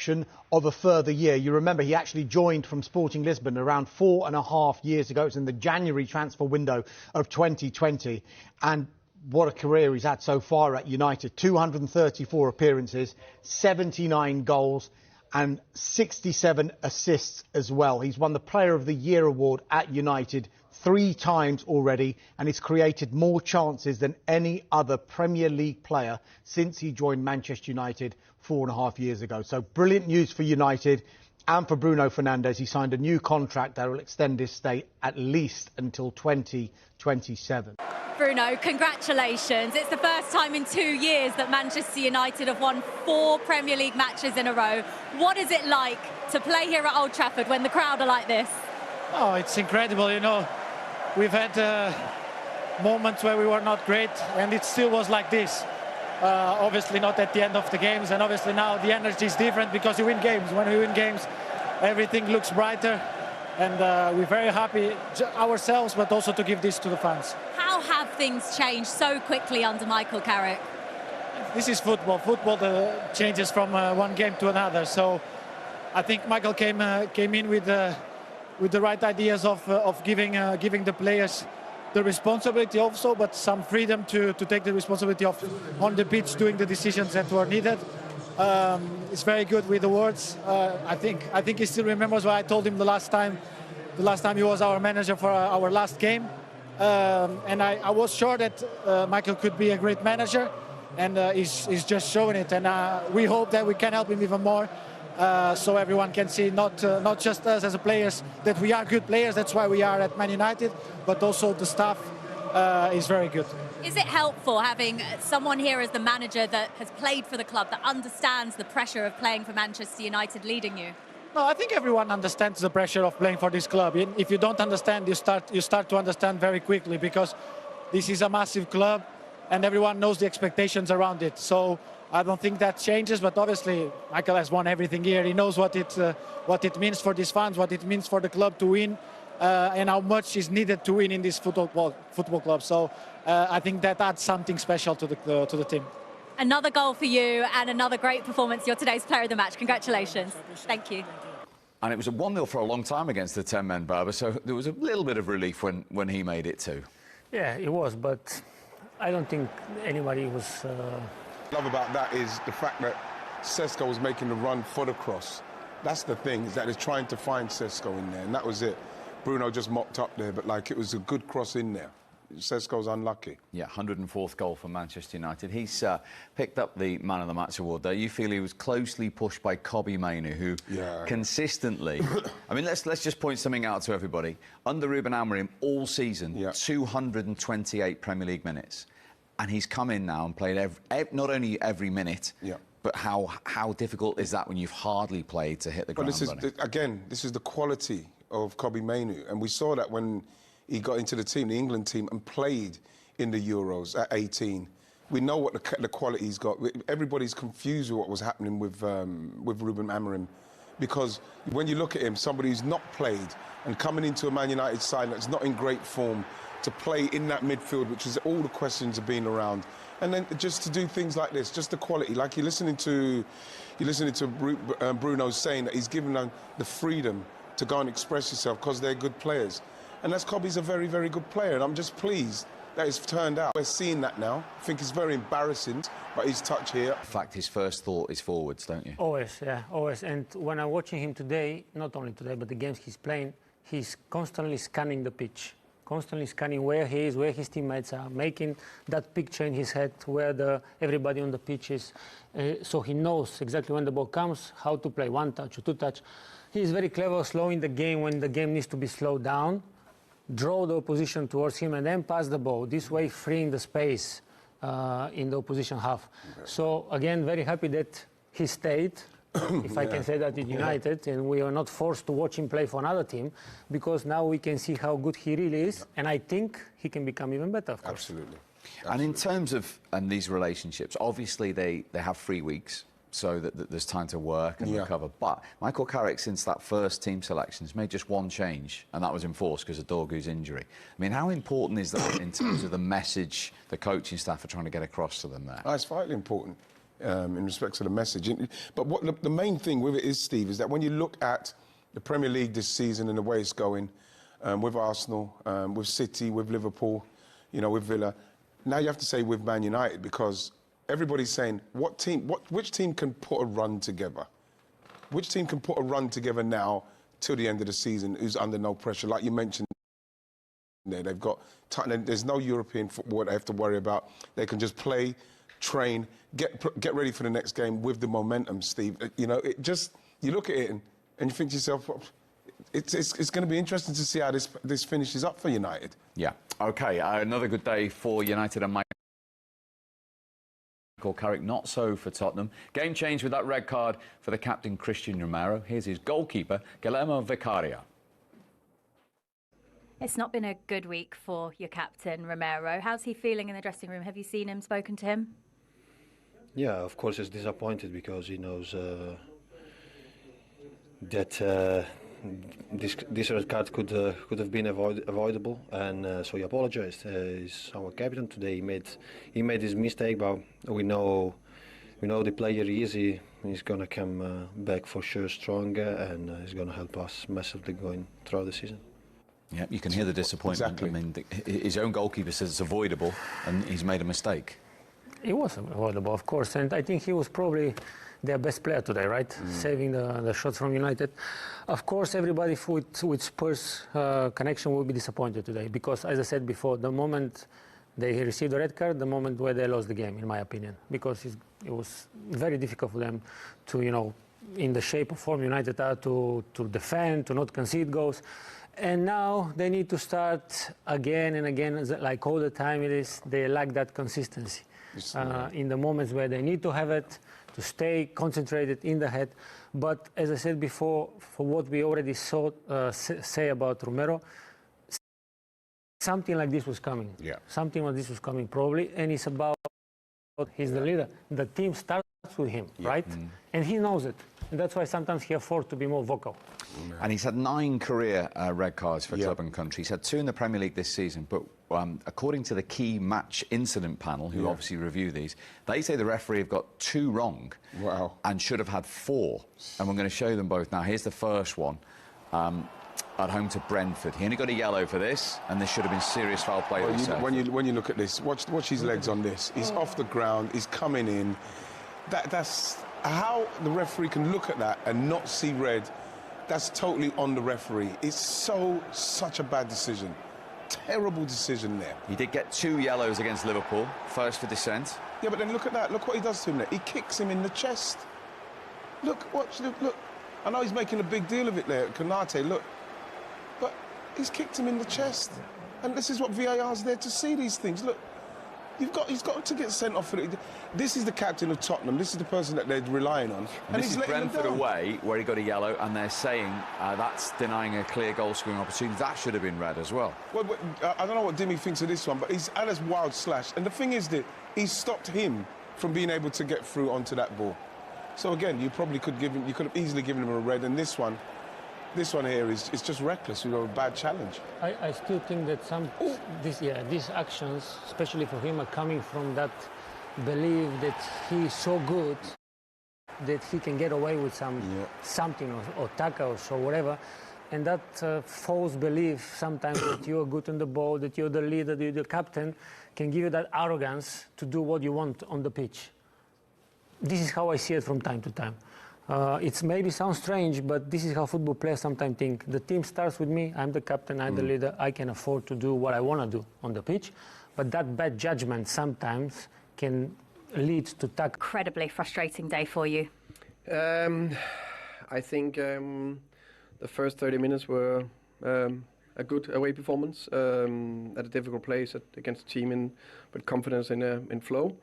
extension of a further year. You remember he actually joined from Sporting Lisbon around 4.5 years ago. It was in the January transfer window of 2020. And what a career he's had so far at United. 234 appearances, 79 goals and 67 assists as well. He's won the Player of the Year award at United 3 times already, and he's created more chances than any other Premier League player since he joined Manchester United 4.5 years ago. So brilliant news for United and for Bruno Fernandes. He signed a new contract that will extend his stay at least until 2027. Bruno, congratulations. It's the first time in 2 years that Manchester United have won 4 Premier League matches in a row. What is it like to play here at Old Trafford when the crowd are like this? Oh, it's incredible, you know. We've had moments where we were not great, and it still was like this. Obviously not at the end of the games, and obviously now the energy is different because you win games. When we win games, everything looks brighter, and we're very happy ourselves, but also to give this to the fans. How have things changed so quickly under Michael Carrick? This is football. Football changes from one game to another. So I think Michael came in with the right ideas of giving the players the responsibility also, but some freedom to take the responsibility of on the pitch doing the decisions that were needed. It's very good with the words. I think he still remembers what I told him the last time he was our manager for our last game. And I was sure that Michael could be a great manager, and he's just showing it. And we hope that we can help him even more, so everyone can see not just us as players that we are good players. That's why we are at Man United, but also the staff is very good. Is it helpful having someone here as the manager that has played for the club, that understands the pressure of playing for Manchester United leading you? No, I think everyone understands the pressure of playing for this club. If you don't understand, you start to understand very quickly, because this is a massive club and everyone knows the expectations around it. So I don't think that changes, but obviously Michael has won everything here. He knows what it means for these fans, what it means for the club to win, and how much is needed to win in this football club. So I think that adds something special to the team. Another goal for you and another great performance. You're today's player of the match. Congratulations. Thank you. And it was a 1-0 for a long time against the 10-man Barber, so there was a little bit of relief when he made it too. Yeah, it was, but I don't think anybody was... What I love about that is the fact that Sesko was making the run for the cross. That's the thing, is that they're trying to find Sesko in there, and that was it. Bruno just mopped up there, but like it was a good cross in there. Sesko's unlucky. Yeah, 104th goal for Manchester United. He's picked up the Man of the Match award there. You feel he was closely pushed by Mainoo, who consistently... I mean, let's just point something out to everybody. Under Ruben Amorim, all season, 228 Premier League minutes. And he's come in now and played not only every minute, but how difficult is that when you've hardly played to hit the ground running? Again, this is the quality of Mainoo, and we saw that when he got into the England team, and played in the Euros at 18. We know what the quality he's got. Everybody's confused with what was happening with Ruben Amorim, because when you look at him, somebody who's not played and coming into a Man United side that's not in great form, to play in that midfield, which is all the questions have been around, and then just to do things like this, just the quality. Like you're listening to Bruno saying that he's given them the freedom to go and express yourself because they're good players. And that's Kobbie's a very, very good player, and I'm just pleased that it's turned out. We're seeing that now. I think it's very embarrassing, but his touch here. In fact, his first thought is forwards, don't you? Always, yeah, always. And when I'm watching him today, not only today, but the games he's playing, he's constantly scanning the pitch, constantly scanning where he is, where his teammates are, making that picture in his head where everybody on the pitch is. So he knows exactly when the ball comes, how to play, one touch or two touch. He's very clever, slowing the game when the game needs to be slowed down, draw the opposition towards him and then pass the ball, this way freeing the space in the opposition half. So again, very happy that he stayed, if I can say that, in United, and we are not forced to watch him play for another team, because now we can see how good he really is, and I think he can become even better, of course. Absolutely. And in terms of these relationships, obviously they have 3 weeks, so that there's time to work and recover. But Michael Carrick, since that first team selection, has made just one change, and that was enforced because of Dorgu's injury. I mean, how important is that in terms of the message the coaching staff are trying to get across to them there? Oh, it's vitally important. in respect to the message. But what the main thing with it is, Steve, is that when you look at the Premier League this season and the way it's going, with Arsenal, with City, with Liverpool, you know, with Villa, now you have to say with Man United, because everybody's saying, which team can put a run together? Which team can put a run together now till the end of the season who's under no pressure? Like you mentioned there, they've got, there's no European football they have to worry about. They can just play, train, get ready for the next game with the momentum, Steve. You know, it just, you look at it and you think to yourself, it's going to be interesting to see how this finishes up for United. Yeah. OK, another good day for United and Michael Carrick, not so for Tottenham. Game changed with that red card for the captain, Christian Romero. Here's his goalkeeper, Guillermo Vicario. It's not been a good week for your captain, Romero. How's he feeling in the dressing room? Have you seen him, spoken to him? Yeah, of course he's disappointed because he knows that this red card could have been avoidable, and so he apologized. He's our captain today. He made his mistake, but we know the player he is. He's gonna come back for sure stronger, and he's gonna help us massively going throughout the season. Yeah, you can hear the disappointment. Exactly. I mean, his own goalkeeper says it's avoidable, and he's made a mistake. It was avoidable, of course, and I think he was probably their best player today, right? Saving the shots from United. Of course, everybody with Spurs connection will be disappointed today because, as I said before, the moment they received the red card, the moment where they lost the game, in my opinion, because it was very difficult for them to, you know, in the shape of form United are, to defend, to not concede goals. And now they need to start again and again, like all the time it is, they lack that consistency. In the moments where they need to have it, to stay concentrated in the head. But as I said before, for what we already saw say about Romero, something like this was coming. Yeah. Something like this was coming probably, and it's about he's the leader. The team starts with him, right? And he knows it. And that's why sometimes he affords to be more vocal. And he's had 9 career red cards for club and country. He's had 2 in the Premier League this season, but according to the key match incident panel, who obviously review these, they say the referee have got 2 wrong. Wow. And should have had 4. And we're going to show them both now. Here's the first one. At home to Brentford. He only got a yellow for this, and this should have been serious foul play. Well, when you look at this, watch his legs on this. He's off the ground. He's coming in. That's how the referee can look at that and not see red. That's totally on the referee. It's such a bad decision. Terrible decision there. He did get 2 yellows against Liverpool. First for dissent. Yeah, but then look at that. Look what he does to him there. He kicks him in the chest. Look. I know he's making a big deal of it there, Konate. Look. But he's kicked him in the chest. And this is what VAR's there to see, these things. Look, he's got to get sent off for it. This is the captain of Tottenham. This is the person that they're relying on. And this is Brentford away, where he got a yellow, and they're saying that's denying a clear goal-scoring opportunity. That should have been red as well. Well, I don't know what Dimmy thinks of this one, but he's had a wild slash. And the thing is that he stopped him from being able to get through onto that ball. So again, you probably could have easily given him a red, and this one here is just reckless, you know, a bad challenge. I still think that these actions, especially for him, are coming from that belief that he's so good that he can get away with something or tackles or whatever. And that false belief sometimes that you're good on the ball, that you're the leader, you're the captain, can give you that arrogance to do what you want on the pitch. This is how I see it from time to time. It maybe sounds strange, but this is how football players sometimes think. The team starts with me, I'm the captain, I'm the leader, I can afford to do what I want to do on the pitch. But that bad judgment sometimes can lead to tackle. Incredibly frustrating day for you. I think the first 30 minutes were a good away performance at a difficult place against a team with confidence in flow.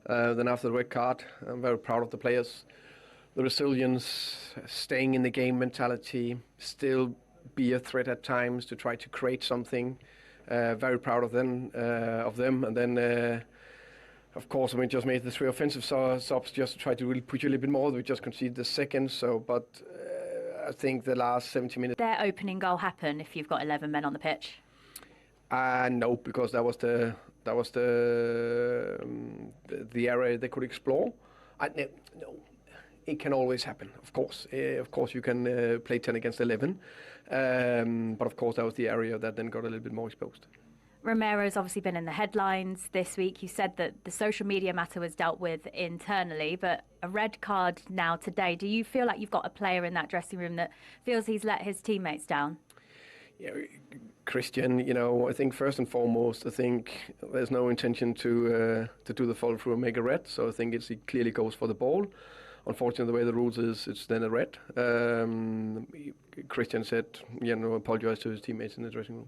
Then after the red card, I'm very proud of the players. The resilience, staying in the game mentality, still be a threat at times to try to create something. Very proud of them. And then, of course, we just made the 3 offensive subs just to try to really push a little bit more. We just conceded the second. But I think the last 70 minutes. Their opening goal happen if you've got 11 men on the pitch? No, because that was the area they could explore. No, it can always happen. Of course, you can play 10 against 11, but of course that was the area that then got a little bit more exposed. Romero's obviously been in the headlines this week. You said that the social media matter was dealt with internally, but a red card now today. Do you feel like you've got a player in that dressing room that feels he's let his teammates down? Yeah, Christian, I think first and foremost, I think there's no intention to do the follow through and make a red. So I think it clearly goes for the ball. Unfortunately, the way the rules is, it's then a red. Christian said, apologise to his teammates in the dressing room.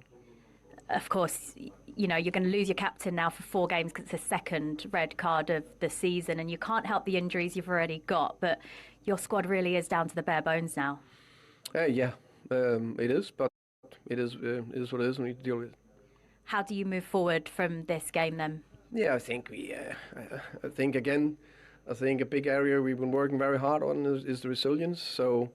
Of course, you're going to lose your captain now for 4 games because it's the second red card of the season, and you can't help the injuries you've already got. But your squad really is down to the bare bones now. It is, but it is what it is. We need to deal with it. How do you move forward from this game then? Yeah, I think a big area we've been working very hard on is the resilience. So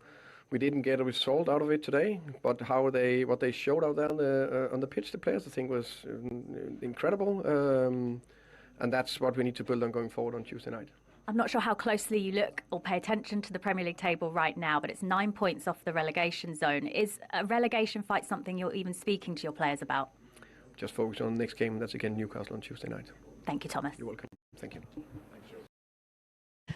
we didn't get a result out of it today, but what they showed out there on the pitch, the players, I think was incredible, and that's what we need to build on going forward on Tuesday night. I'm not sure how closely you look or pay attention to the Premier League table right now, but it's 9 points off the relegation zone. Is a relegation fight something you're even speaking to your players about? Just focus on the next game. That's again Newcastle on Tuesday night. Thank you, Thomas. You're welcome. Thank you.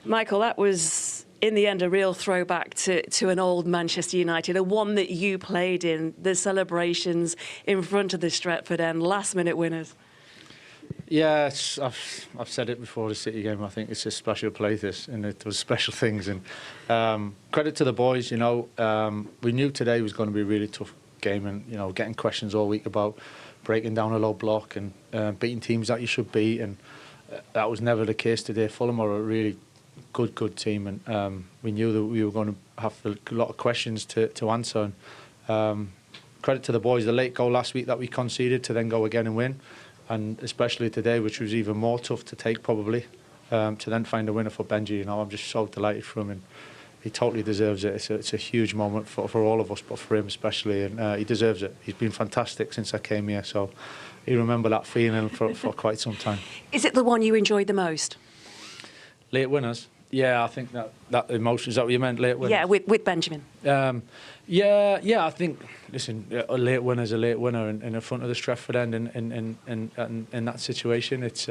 Michael, that was, in the end, a real throwback to an old Manchester United, a one that you played in, the celebrations in front of the Stretford end, last-minute winners. Yeah, I've said it before the City game. I think it's a special place, this, and it does special things. And credit to the boys. We knew today was going to be a really tough game, and getting questions all week about breaking down a low block and beating teams that you should beat, and that was never the case today. Fulham are a really good team, and we knew that we were going to have a lot of questions to answer. And credit to the boys. The late goal last week that we conceded to then go again and win. And especially today, which was even more tough to take probably, to then find a winner for Benji. I'm just so delighted for him, and he totally deserves it. It's a huge moment for all of us, but for him especially, and he deserves it. He's been fantastic since I came here, so he remember that feeling for quite some time. Is it the one you enjoyed the most? Late winners? Yeah, I think that emotion, is that what you meant, late winners? Yeah, with Benjamin. Yeah, I think, listen, a late winner's a late winner in the front of the Trafford end in that situation. It's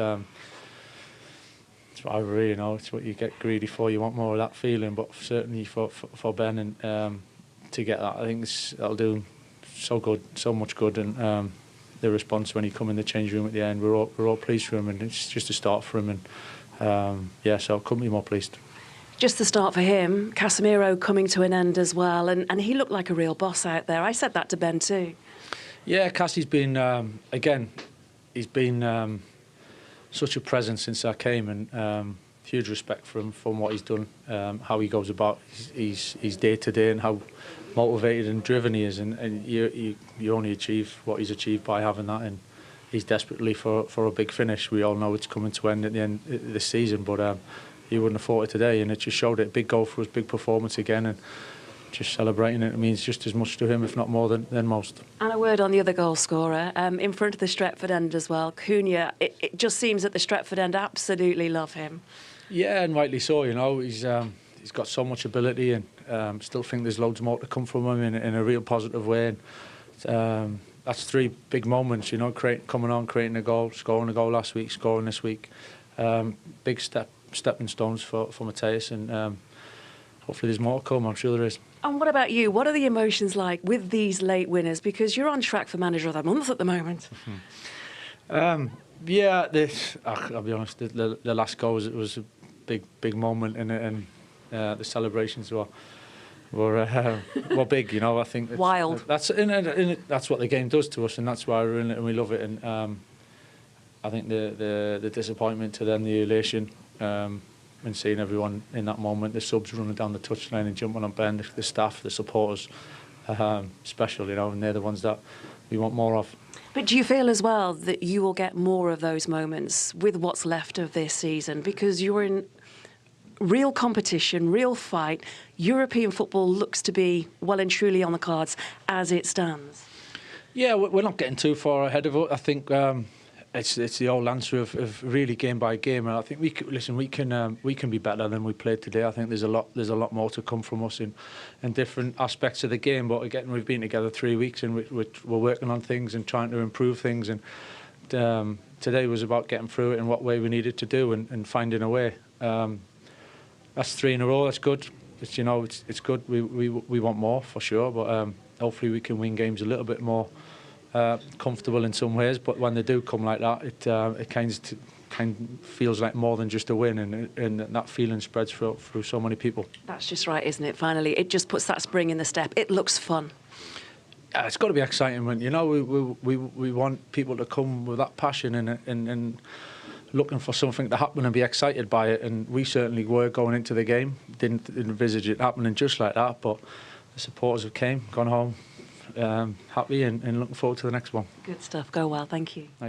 rivalry, it's what you get greedy for. You want more of that feeling, but certainly for Ben and to get that, I think that'll do so much good. And the response when he come in the change room at the end, we're all pleased for him, and it's just a start for him. And so I couldn't be more pleased. Just the start for him, Casemiro coming to an end as well, and he looked like a real boss out there. I said that to Ben too. Yeah, Cassie's been, he's been such a presence since I came, and huge respect for him, from what he's done, how he goes about his day-to-day, and how motivated and driven he is, and you only achieve what he's achieved by having that, and he's desperately for a big finish. We all know it's coming to end at the end of this season, but he wouldn't have thought it today, and it just showed it. Big goal for us, big performance again, and just celebrating it. It means just as much to him, if not more than most. And a word on the other goal scorer, in front of the Stretford end as well, Cunha. It just seems that the Stretford end absolutely love him. Yeah, and rightly so. He's got so much ability, and still think there's loads more to come from him in a real positive way. And, that's 3 big moments, coming on, creating a goal, scoring a goal last week, scoring this week. Big stepping stones for Matthias, and hopefully there's more to come. I'm sure there is. And what about you? What are the emotions like with these late winners? Because you're on track for Manager of the Month at the moment. I'll be honest, the last goal was a big moment, and the celebrations were big, I think wild. That's what the game does to us, and that's why we're in it and we love it. And I think the disappointment to them, the elation, and seeing everyone in that moment, the subs running down the touchline and jumping on Ben, the staff, the supporters, special, and they're the ones that we want more of. But do you feel as well that you will get more of those moments with what's left of this season, because you're in real competition, real fight? European football looks to be well and truly on the cards as it stands. Yeah, we're not getting too far ahead of it. I think It's the old answer of really game by game, and I think we can be better than we played today. I think there's a lot more to come from us in different aspects of the game. But again, we've been together 3 weeks and we're working on things and trying to improve things. And today was about getting through it in what way we needed to do and finding a way. That's 3 in a row. That's good. It's good. We want more for sure, but hopefully we can win games a little bit more. Comfortable in some ways, but when they do come like that, it kind of feels like more than just a win, and that feeling spreads through so many people. That's just right, isn't it? Finally, it just puts that spring in the step. It looks fun. Yeah, it's got to be exciting when we want people to come with that passion and looking for something to happen and be excited by it, and we certainly were going into the game. Didn't envisage it happening just like that, but the supporters have came, gone home. Happy and looking forward to the next one. Good stuff. Go well. Thank you. Nice.